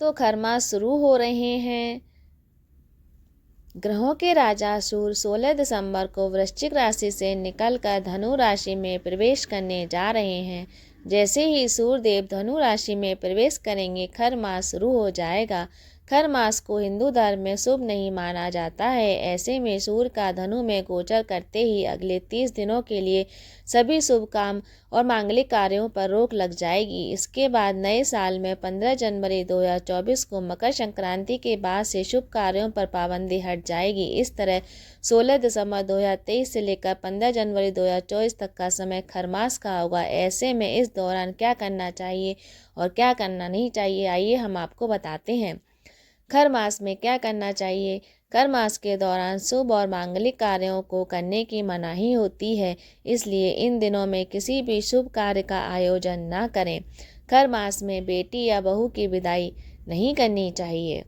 तो खरमास शुरू हो रहे हैं। ग्रहों के राजा सूर्य 16 दिसंबर को वृश्चिक राशि से निकलकर धनु राशि में प्रवेश करने जा रहे हैं। जैसे ही सूर्य देव धनु राशि में प्रवेश करेंगे, खर मास शुरू हो जाएगा। खर मास को हिंदू धर्म में शुभ नहीं माना जाता है। ऐसे में सूर्य का धनु में गोचर करते ही अगले 30 दिनों के लिए सभी शुभ काम और मांगलिक कार्यों पर रोक लग जाएगी। इसके बाद नए साल में 15 जनवरी 2024 को मकर संक्रांति के बाद से शुभ कार्यों पर पाबंदी हट जाएगी। इस तरह 16 दिसंबर 2023 से लेकर 15 जनवरी 2024 तक का समय खरमास का होगा। ऐसे में इस दौरान क्या करना चाहिए और क्या करना नहीं चाहिए, आइए हम आपको बताते हैं। खर मास में क्या करना चाहिए। खर मास के दौरान शुभ और मांगलिक कार्यों को करने की मनाही होती है, इसलिए इन दिनों में किसी भी शुभ कार्य का आयोजन न करें। खर मास में बेटी या बहू की विदाई नहीं करनी चाहिए।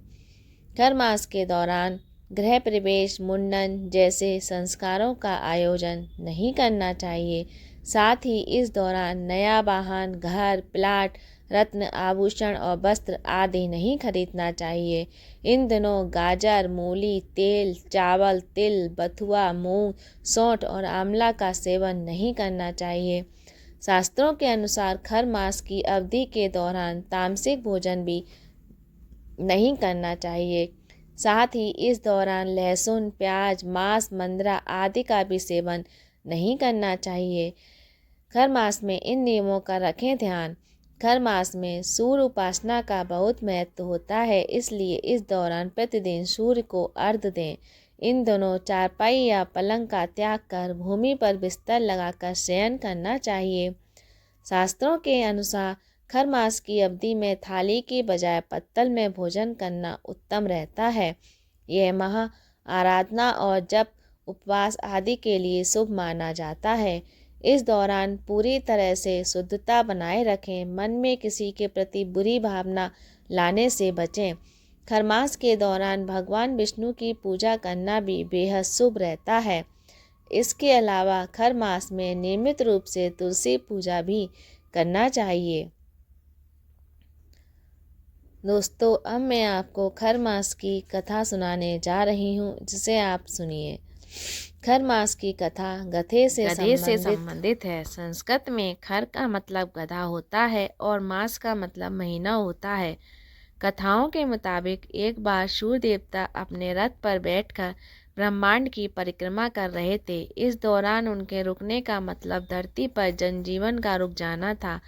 खर मास के दौरान गृह प्रवेश, मुंडन जैसे संस्कारों का आयोजन नहीं करना चाहिए। साथ ही इस दौरान नया वाहन, घर, प्लाट, रत्न, आभूषण और वस्त्र आदि नहीं खरीदना चाहिए। इन दिनों गाजर, मूली, तेल, चावल, तिल, बथुआ, मूंग, सौंठ और आंवला का सेवन नहीं करना चाहिए। शास्त्रों के अनुसार खर मास की अवधि के दौरान तामसिक भोजन भी नहीं करना चाहिए। साथ ही इस दौरान लहसुन, प्याज, मांस, मंद्रा आदि का भी सेवन नहीं करना चाहिए। खर मास में इन नियमों का रखें ध्यान। खर मास में सूर्य उपासना का बहुत महत्व होता है, इसलिए इस दौरान प्रतिदिन सूर्य को अर्घ्य दें। इन दोनों चारपाई या पलंग का त्याग कर भूमि पर बिस्तर लगाकर शयन करना चाहिए। शास्त्रों के अनुसार खर मास की अवधि में थाली की बजाय पत्तल में भोजन करना उत्तम रहता है। यह महा आराधना और जप, उपवास आदि के लिए शुभ माना जाता है। इस दौरान पूरी तरह से शुद्धता बनाए रखें। मन में किसी के प्रति बुरी भावना लाने से बचें। खरमास के दौरान भगवान विष्णु की पूजा करना भी बेहद शुभ रहता है। इसके अलावा खर मास में नियमित रूप से तुलसी पूजा भी करना चाहिए। दोस्तों, अब मैं आपको खर मास की कथा सुनाने जा रही हूँ, जिसे आप सुनिए। खर मास की कथा गधे से संबंधित है। संस्कृत में खर का मतलब गधा होता है और मास का मतलब महीना होता है। कथाओं के मुताबिक एक बार सूर्य देवता अपने रथ पर बैठकर ब्रह्मांड की परिक्रमा कर रहे थे। इस दौरान उनके रुकने का मतलब धरती पर जनजीवन का रुक जाना था,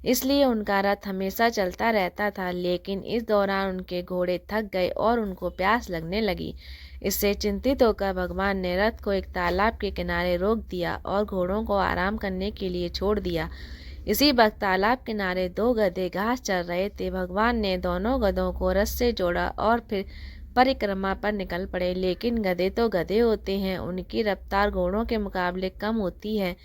इसलिए उनका रथ हमेशा चलता रहता था। लेकिन इस दौरान उनके घोड़े थक गए और उनको प्यास लगने लगी। इससे चिंतित होकर भगवान ने रथ को एक तालाब के किनारे रोक दिया और घोड़ों को आराम करने के लिए छोड़ दिया। इसी वक्त तालाब किनारे दो गधे घास चर रहे थे। भगवान ने दोनों गधों को रस्से से जोड़ा और फिर परिक्रमा पर निकल पड़े। लेकिन गधे तो गधे होते हैं, उनकी रफ्तार घोड़ों के मुकाबले कम होती है,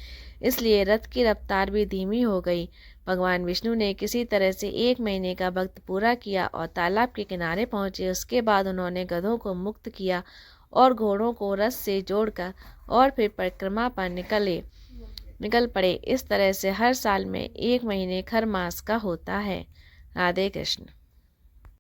इसलिए रथ की रफ्तार भी धीमी हो गई। भगवान विष्णु ने किसी तरह से 1 महीने का वक्त पूरा किया और तालाब के किनारे पहुंचे। उसके बाद उन्होंने गधों को मुक्त किया और घोड़ों को रथ से जोड़कर और फिर परिक्रमा पर निकल पड़े। इस तरह से हर साल में 1 महीने खर मास का होता है। राधे कृष्ण।